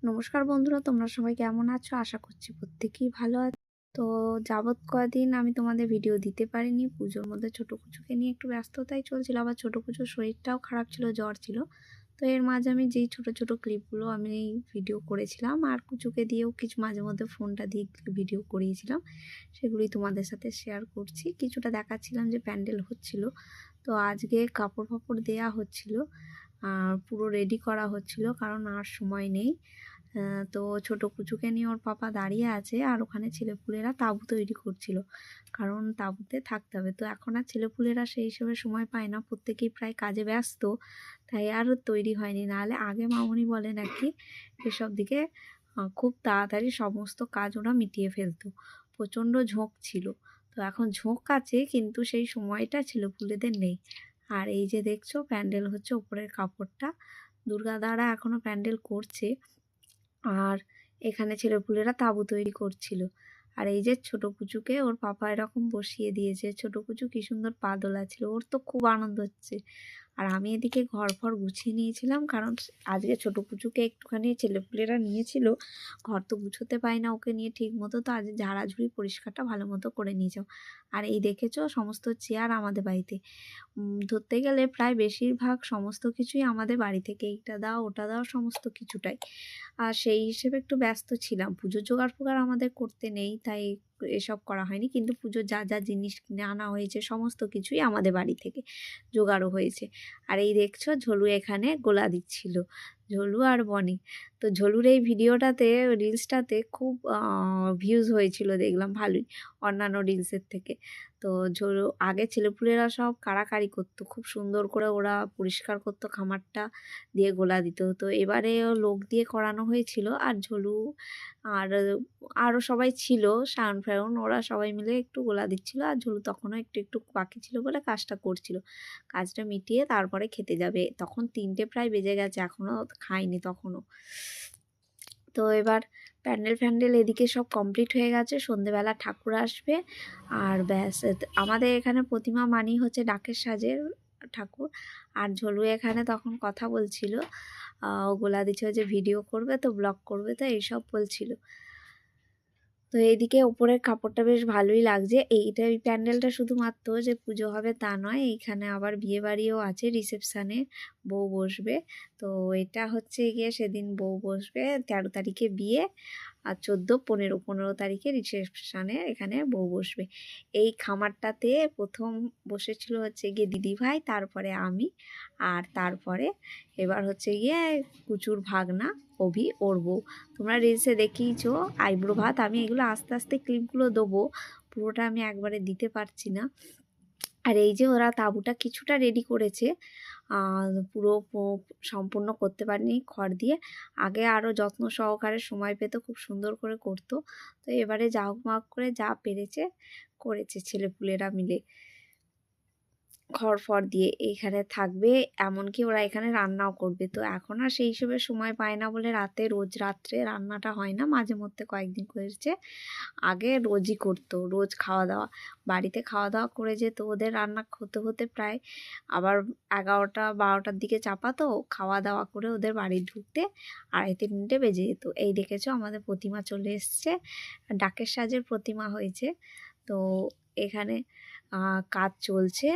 নমস্কার বন্ধুরা, তোমরা সবাই কেমন আছো? আশা করছি প্রত্যেকেই ভালো আছো। তো যাবৎ কদিন আমি তোমাদের ভিডিও দিতে পারিনি, পুজোর মধ্যে ছোটো কুচুকে নিয়ে একটু ব্যস্ততাই চলছিল, আবার ছোটো কুচুর শরীরটাও খারাপ ছিল, জ্বর ছিল। তো এর মাঝে আমি যেই ছোটো ছোটো ক্লিপগুলো আমি ভিডিও করেছিলাম আর কুচুকে দিয়েও কিছু মাঝে মধ্যে ফোনটা দিয়ে ভিডিও করিয়েছিলাম, সেগুলি তোমাদের সাথে শেয়ার করছি। কিছুটা দেখাচ্ছিলাম যে প্যান্ডেল হচ্ছিল। তো আজকে কাপড় ফাপড় দেয়া হচ্ছিল, পুরো রেডি করা হচ্ছিল, কারণ আর সময় নেই। তো ছোটো কুচুকে নিয়ে ওর পাপা দাঁড়িয়ে আছে, আর ওখানে ছেলেপুলেরা তাঁবু তৈরি করছিল, কারণ তাঁবুতে থাকতে হবে। তো এখন আর ছেলেপুলেরা সেই হিসেবে সময় পায় না, প্রত্যেকেই প্রায় কাজে ব্যস্ত, তাই আর তৈরি হয়নি। নাহলে আগে মামুনি বলে নাকি এসব দিকে খুব তাড়াতাড়ি সমস্ত কাজ ওরা মিটিয়ে ফেলতো, প্রচণ্ড ঝোঁক ছিল। তো এখন ঝোঁক আছে, কিন্তু সেই সময়টা ছেলেপুলেদের নেই। আর এই যে দেখছো প্যান্ডেল হচ্ছে, ওপরের কাপড়টা দুর্গা দ্বারা এখনও প্যান্ডেল করছে, আর এখানে ছেলেপুলেরা তাঁবু তৈরি করছিল। আর এই যে ছোটো কুচুকে ওর পাপা এরকম বসিয়ে দিয়েছে, ছোটো কুচু কি সুন্দর পা দোলাচ্ছিল, ওর তো খুব আনন্দ হচ্ছে। আর আমি এদিকে ঘর ফর গুছিয়ে নিয়েছিলাম, কারণ আজকে ছোটো কুচুকে একটুখানি ছেলেপুলেরা নিয়েছিল, ঘর তো গুছোতে পাই না ওকে নিয়ে ঠিক মতো, তো আজ ঝাড়াঝুড়ি পরিষ্কারটা ভালো মতো করে নিয়েছিলাম। আর এই দেখেছো সমস্ত চেয়ার আমাদের বাড়িতে, ধরতে গেলে প্রায় বেশিরভাগ সমস্ত কিছুই আমাদের বাড়ি থেকে, এইটা দাও ওটা দাও সমস্ত কিছুটাই। আর সেই হিসেবে একটু ব্যস্ত ছিলাম, পুজোর জোগাড় ফোগাড় আমাদের করতে নেই, তাই এসব করা হয়নি। কিন্তু পুজোর যা যা জিনিস কিনে আনা হয়েছে সমস্ত কিছুই আমাদের বাড়ি থেকে জোগাড়ও হয়েছে। আর এই দেখছো ঝোলু এখানে গোলা দিচ্ছিল, ঝোলু আর বনি। তো ঝোলুর এই ভিডিওটাতে, রিলসটাতে খুব ভিউজ হয়েছিল, দেখলাম ভালোই অন্যান্য রিলসের থেকে। তো ঝোলু আগে ছেলেপুলেরা সব কাড়াকাড়ি করতো, খুব সুন্দর করে ওরা পরিষ্কার করতো খামারটা দিয়ে, গোলা দিত। তো এবারে লোক দিয়ে করানো হয়েছিল, আর ঝোলু আর আরও সবাই ছিল, শায়ন ফায়ন, ওরা সবাই মিলে একটু গোলা দিচ্ছিল, আর ঝোলু তখনও একটু একটু বাকি ছিল বলে কাজটা করছিল। কাজটা মিটিয়ে তারপরে খেতে যাবে, তখন 3টে প্রায় বেজে গেছে, এখনও খায়নি তখনও। তো এবার প্যান্ডেল ফ্যান্ডেল এদিকে সব কমপ্লিট হয়ে গেছে, সন্ধেবেলা ঠাকুর আসবে আর ব্যাস। আমাদের এখানে প্রতিমা মানি হচ্ছে ডাকের সাজের ঠাকুর। আর ঝোলু এখানে তখন কথা বলছিল, গোলা দিচ্ছে যে ভিডিও করবে তো, ব্লগ করবে তো, এইসব বলছিল। তো এইদিকে ওপরের কাপড়টা বেশ ভালোই লাগছে। এই প্যান্ডেলটা শুধুমাত্র যে পুজো হবে তা নয়, এইখানে আবার বিয়ে বাড়িও আছে, রিসেপশানে বউ বসবে। তো এটা হচ্ছে গিয়ে সেদিন বউ বসবে, 13 তারিখে বিয়ে, আর 14, 15 তারিখে রিসেপশানে এখানে বউ বসবে। এই খামারটাতে প্রথম বসেছিল হচ্ছে গিয়ে দিদিভাই, তারপরে আমি, আর তারপরে এবার হচ্ছে গিয়ে কুচুর ভাগনা অভি, ওর বউ। তোমরা রিলসে দেখিয়েছো আইব্রো ভাত, আমি এগুলো আস্তে আস্তে ক্লিপগুলো দেবো, পুরোটা আমি একবারে দিতে পারছি না। আর এই যে ওরা তাঁবুটা কিছুটা রেডি করেছে, পুরো সম্পূর্ণ করতে পারেনি খড় দিয়ে, আগে আরও যত্ন সহকারে সময় পেত, খুব সুন্দর করে করতো। তো এবারে যা হোক মা করে যা পেরেছে করেছে ছেলেপুলেরা মিলে, খড় ফড় দিয়ে এইখানে থাকবে, এমনকি ওরা এখানে রান্নাও করবে। তো এখন আর সেই হিসেবে সময় পায় না বলে রোজ রাত্রে রান্নাটা হয় না, মাঝে মধ্যে কয়েকদিন করেছে, আগে রোজই করতো, রোজ খাওয়া দাওয়া বাড়িতে খাওয়া দাওয়া করে যেত, ওদের রান্না হতে হতে প্রায় আবার 11টা 12টার দিকে চাপাতো, খাওয়া দাওয়া করে ওদের বাড়ি ঢুকতে 2:30 3টে বেজে যেত। এই দেখেছো আমাদের প্রতিমা চলে এসছে, ডাকের সাজের প্রতিমা হয়েছে। তো এখানে কাজ চলছে,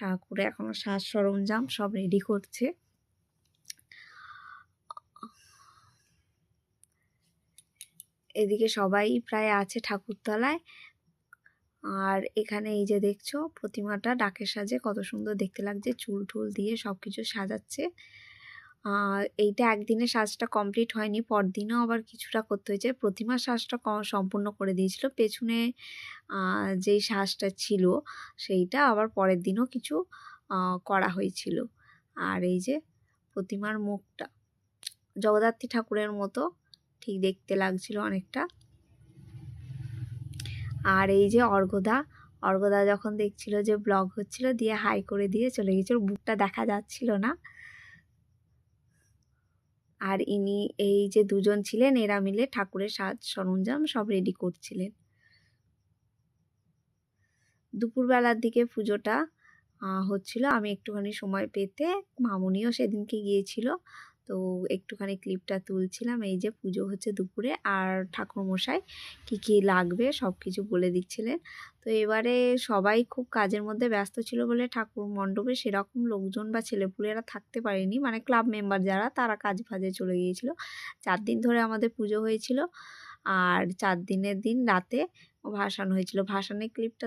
ঠাকুরে এখনো সাজ সরঞ্জাম সব রেডি করছে। এদিকে সবাই প্রায় আছে ঠাকুরতলায়। আর এখানে এই যে দেখছো প্রতিমাটা ডাকের সাজে কত সুন্দর দেখতে লাগছে, চুল টুল দিয়ে সব কিছু সাজাচ্ছে। এইটা একদিনে সাজটা কমপ্লিট হয়নি, পরদিনও আবার কিছুটা করতে হয়েছে। প্রতিমার সাজটা সম্পূর্ণ করে দিয়েছিল, পেছনে যেই সাজটা ছিল সেইটা আবার পরের দিনও কিছু করা হয়েছিল। আর এই যে প্রতিমার মুখটা জগদ্ধাত্রী ঠাকুরের মতো ঠিক দেখতে লাগছিল অনেকটা। আর এই যে অর্ঘদা যখন দেখছিল যে ব্লগ হচ্ছিল, দিয়ে হাই করে দিয়ে চলে গেছিল, বুকটা দেখা যাচ্ছিল না। আর ইনি এই যে দুজন ছিলেন, এরা মিলে ঠাকুরের সাজ সরঞ্জাম সব রেডি করছিলেন। দুপুরবেলার দিকে পুজোটা হচ্ছিল, আমি একটুখানি সময় পেতে, মামুনিও সেদিনকে গিয়েছিল, তো একটুখানি ক্লিপটা তুলছিলাম। এই যে পুজো হচ্ছে দুপুরে, আর ঠাকুরমশাই কী কী লাগবে সব কিছু বলে দিচ্ছিলেন। তো এবারে সবাই খুব কাজের মধ্যে ব্যস্ত ছিল বলে ঠাকুর মণ্ডপে সেরকম লোকজন বা ছেলেপুলেরা থাকতে পারেনি, মানে ক্লাব মেম্বার যারা তারা কাজ ফাজে চলে গিয়েছিল। 4 দিন ধরে আমাদের পুজো হয়েছিল, আর 4 দিনের দিন রাতে ভাসান হয়েছিল। ভাসানের ক্লিপটা